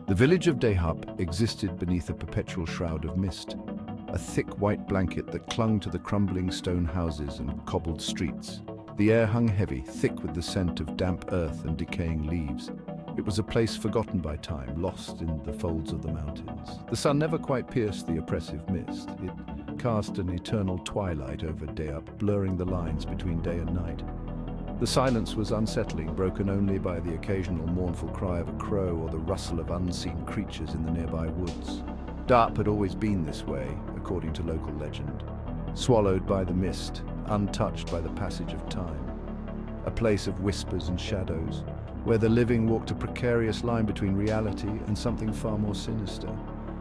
The village of Deahp existed beneath a perpetual shroud of mist, a thick white blanket that clung to the crumbling stone houses and cobbled streets. The air hung heavy, thick with the scent of damp earth and decaying leaves. It was a place forgotten by time, lost in the folds of the mountains. The sun never quite pierced the oppressive mist. It cast an eternal twilight over Deahp, blurring the lines between day and night. The silence was unsettling, broken only by the occasional mournful cry of a crow or the rustle of unseen creatures in the nearby woods. Deahp had always been this way, according to local legend. Swallowed by the mist, untouched by the passage of time. A place of whispers and shadows, where the living walked a precarious line between reality and something far more sinister.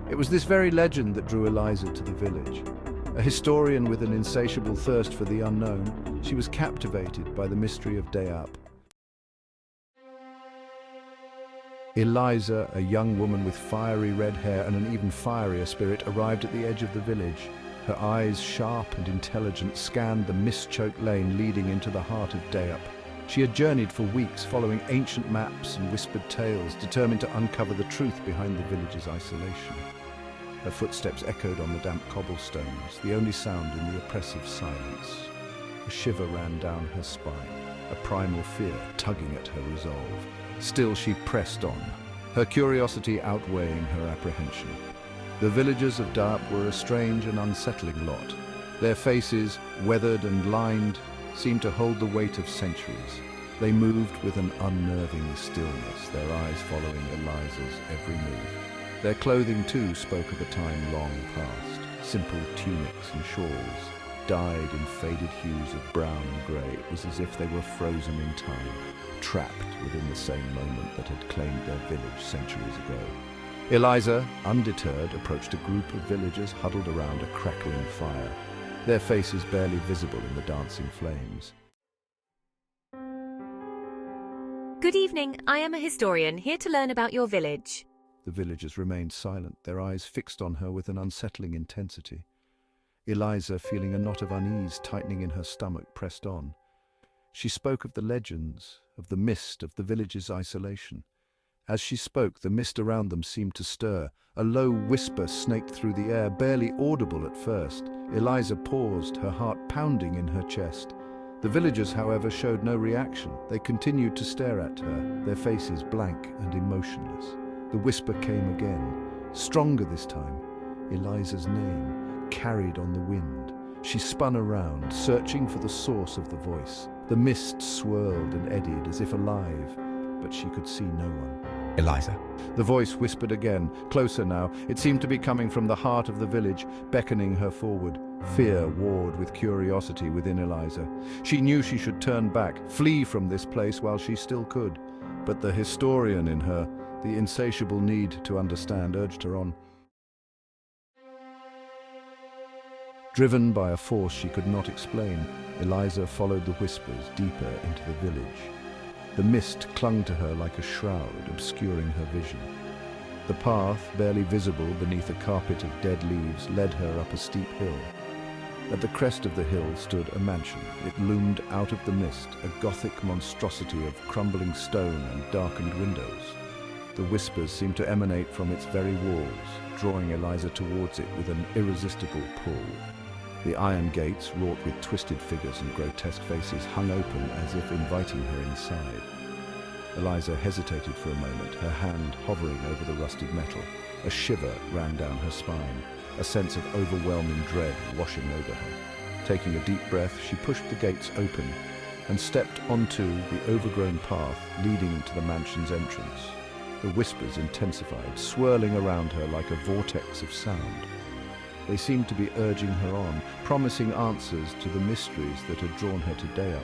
It was this very legend that drew Eliza to the village. A historian with an insatiable thirst for the unknown, she was captivated by the mystery of Deahp. Eliza, a young woman with fiery red hair and an even fierier spirit, arrived at the edge of the village. Her eyes, sharp and intelligent, scanned the mist-choked lane leading into the heart of Deahp. She had journeyed for weeks, following ancient maps and whispered tales, determined to uncover the truth behind the village's isolation. Her footsteps echoed on the damp cobblestones, the only sound in the oppressive silence. A shiver ran down her spine, a primal fear tugging at her resolve. Still she pressed on, her curiosity outweighing her apprehension. The villagers of Deahp were a strange and unsettling lot. Their faces, weathered and lined, seemed to hold the weight of centuries. They moved with an unnerving stillness, their eyes following Eliza's every move. Their clothing, too, spoke of a time long past. Simple tunics and shawls, dyed in faded hues of brown and grey. It was as if they were frozen in time, trapped within the same moment that had claimed their village centuries ago. Eliza, undeterred, approached a group of villagers huddled around a crackling fire, their faces barely visible in the dancing flames. Good evening, I am a historian, here to learn about your village. The villagers remained silent, their eyes fixed on her with an unsettling intensity. Eliza, feeling a knot of unease tightening in her stomach, pressed on. She spoke of the legends, of the mist, of the village's isolation. As she spoke, the mist around them seemed to stir. A low whisper snaked through the air, barely audible at first. Eliza paused, her heart pounding in her chest. The villagers, however, showed no reaction. They continued to stare at her, their faces blank and emotionless. The whisper came again, stronger this time. Eliza's name, carried on the wind. She spun around, searching for the source of the voice. The mist swirled and eddied as if alive, but she could see no one. Eliza. The voice whispered again, closer now. It seemed to be coming from the heart of the village, beckoning her forward. Fear warred with curiosity within Eliza. She knew she should turn back, flee from this place while she still could. But the historian in her, the insatiable need to understand, urged her on. Driven by a force she could not explain, Eliza followed the whispers deeper into the village. The mist clung to her like a shroud, obscuring her vision. The path, barely visible beneath a carpet of dead leaves, led her up a steep hill. At the crest of the hill stood a mansion. It loomed out of the mist, a Gothic monstrosity of crumbling stone and darkened windows. The whispers seemed to emanate from its very walls, drawing Eliza towards it with an irresistible pull. The iron gates, wrought with twisted figures and grotesque faces, hung open as if inviting her inside. Eliza hesitated for a moment, her hand hovering over the rusted metal. A shiver ran down her spine, a sense of overwhelming dread washing over her. Taking a deep breath, she pushed the gates open and stepped onto the overgrown path leading to the mansion's entrance. The whispers intensified, swirling around her like a vortex of sound. They seemed to be urging her on, promising answers to the mysteries that had drawn her to Deahp.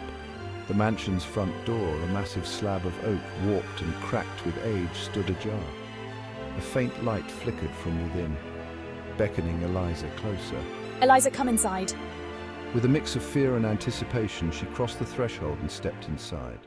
The mansion's front door, a massive slab of oak, warped and cracked with age, stood ajar. A faint light flickered from within, beckoning Eliza closer. Eliza, come inside. With a mix of fear and anticipation, she crossed the threshold and stepped inside.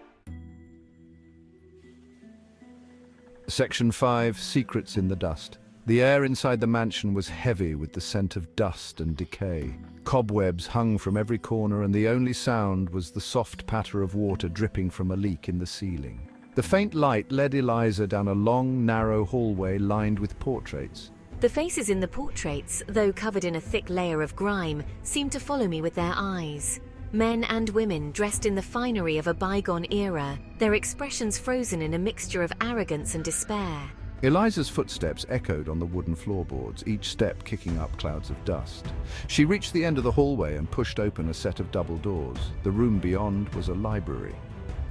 Section 5, Secrets in the Dust. The air inside the mansion was heavy with the scent of dust and decay. Cobwebs hung from every corner, and the only sound was the soft patter of water dripping from a leak in the ceiling. The faint light led Eliza down a long, narrow hallway lined with portraits. The faces in the portraits, though covered in a thick layer of grime, seemed to follow me with their eyes. Men and women dressed in the finery of a bygone era, their expressions frozen in a mixture of arrogance and despair. Eliza's footsteps echoed on the wooden floorboards, each step kicking up clouds of dust. She reached the end of the hallway and pushed open a set of double doors. The room beyond was a library,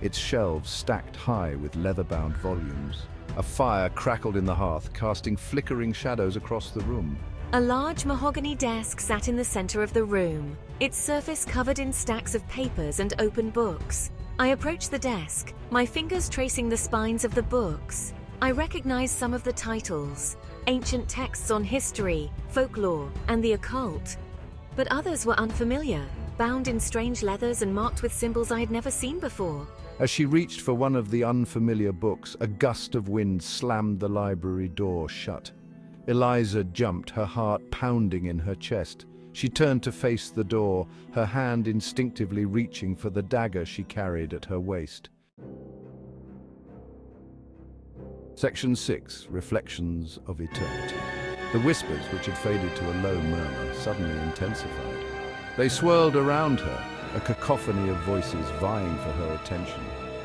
its shelves stacked high with leather-bound volumes. A fire crackled in the hearth, casting flickering shadows across the room. A large mahogany desk sat in the center of the room, its surface covered in stacks of papers and open books. I approached the desk, my fingers tracing the spines of the books. I recognized some of the titles, ancient texts on history, folklore, and the occult. But others were unfamiliar, bound in strange leathers and marked with symbols I had never seen before. As she reached for one of the unfamiliar books, a gust of wind slammed the library door shut. Eliza jumped, her heart pounding in her chest. She turned to face the door, her hand instinctively reaching for the dagger she carried at her waist. Section 6. Reflections of Eternity. The whispers, which had faded to a low murmur, suddenly intensified. They swirled around her, a cacophony of voices vying for her attention.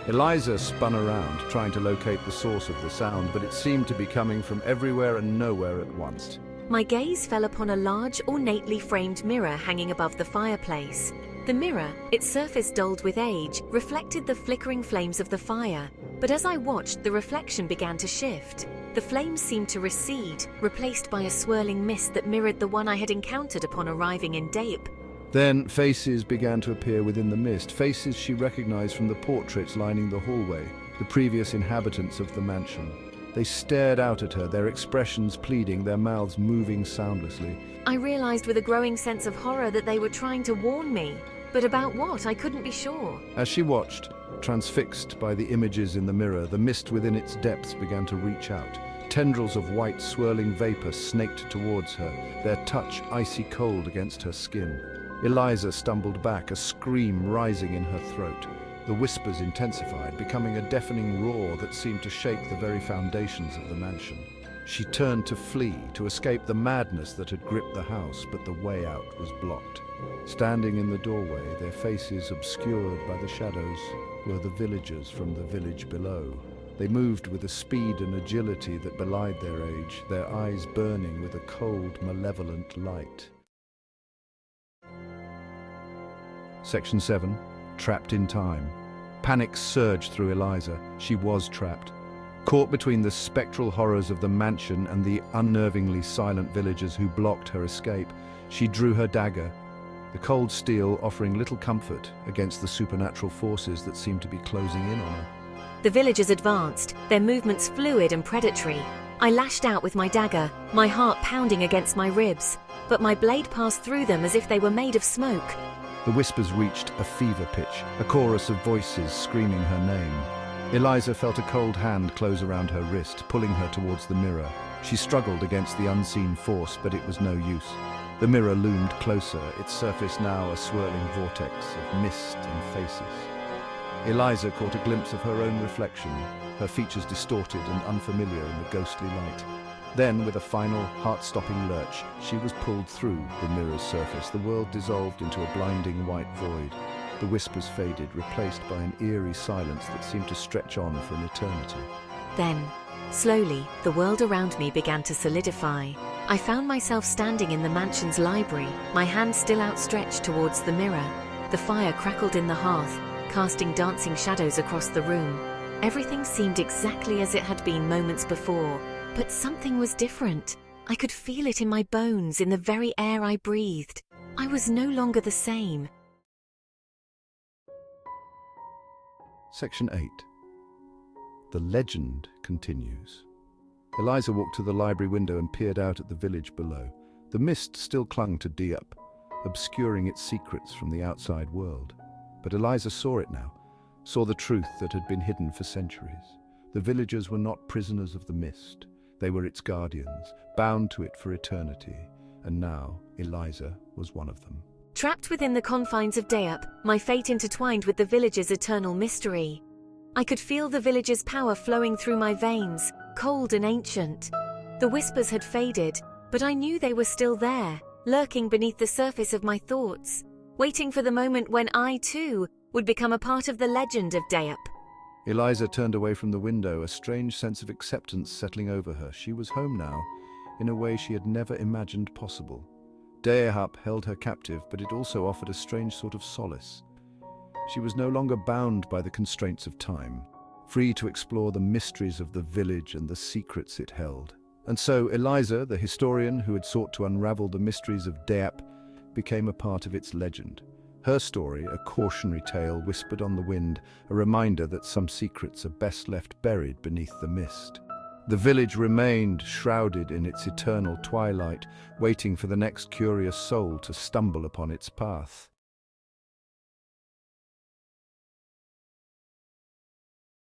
Eliza spun around, trying to locate the source of the sound, but it seemed to be coming from everywhere and nowhere at once. My gaze fell upon a large, ornately framed mirror hanging above the fireplace. The mirror, its surface dulled with age, reflected the flickering flames of the fire. But as I watched, the reflection began to shift. The flames seemed to recede, replaced by a swirling mist that mirrored the one I had encountered upon arriving in Deahp. Then faces began to appear within the mist, faces she recognized from the portraits lining the hallway, the previous inhabitants of the mansion. They stared out at her, their expressions pleading, their mouths moving soundlessly. I realized with a growing sense of horror that they were trying to warn me. But about what? I couldn't be sure. As she watched, transfixed by the images in the mirror, the mist within its depths began to reach out. Tendrils of white swirling vapor snaked towards her, their touch icy cold against her skin. Eliza stumbled back, a scream rising in her throat. The whispers intensified, becoming a deafening roar that seemed to shake the very foundations of the mansion. She turned to flee, to escape the madness that had gripped the house, but the way out was blocked. Standing in the doorway, their faces obscured by the shadows, were the villagers from the village below. They moved with a speed and agility that belied their age, their eyes burning with a cold, malevolent light. Section 7. Trapped in Time. Panic surged through Eliza. She was trapped. Caught between the spectral horrors of the mansion and the unnervingly silent villagers who blocked her escape, she drew her dagger, the cold steel offering little comfort against the supernatural forces that seemed to be closing in on her. The villagers advanced, their movements fluid and predatory. I lashed out with my dagger, my heart pounding against my ribs, but my blade passed through them as if they were made of smoke. The whispers reached a fever pitch, a chorus of voices screaming her name. Eliza felt a cold hand close around her wrist, pulling her towards the mirror. She struggled against the unseen force, but it was no use. The mirror loomed closer, its surface now a swirling vortex of mist and faces. Eliza caught a glimpse of her own reflection, her features distorted and unfamiliar in the ghostly light. Then, with a final, heart-stopping lurch, she was pulled through the mirror's surface. The world dissolved into a blinding white void. The whispers faded, replaced by an eerie silence that seemed to stretch on for an eternity. Then, slowly, the world around me began to solidify. I found myself standing in the mansion's library, my hand still outstretched towards the mirror. The fire crackled in the hearth, casting dancing shadows across the room. Everything seemed exactly as it had been moments before, but something was different. I could feel it in my bones, in the very air I breathed. I was no longer the same. Section 8. The legend continues. Eliza walked to the library window and peered out at the village below. The mist still clung to Deahp, obscuring its secrets from the outside world. But Eliza saw it now, saw the truth that had been hidden for centuries. The villagers were not prisoners of the mist. They were its guardians, bound to it for eternity. And now, Eliza was one of them. Trapped within the confines of Deahp, my fate intertwined with the village's eternal mystery. I could feel the village's power flowing through my veins, cold and ancient. The whispers had faded, but I knew they were still there, lurking beneath the surface of my thoughts, waiting for the moment when I, too, would become a part of the legend of Deahp. Eliza turned away from the window, a strange sense of acceptance settling over her. She was home now, in a way she had never imagined possible. Deahp held her captive, but it also offered a strange sort of solace. She was no longer bound by the constraints of time, free to explore the mysteries of the village and the secrets it held. And so Eliza, the historian who had sought to unravel the mysteries of Deahp, became a part of its legend. Her story, a cautionary tale whispered on the wind, a reminder that some secrets are best left buried beneath the mist. The village remained shrouded in its eternal twilight, waiting for the next curious soul to stumble upon its path.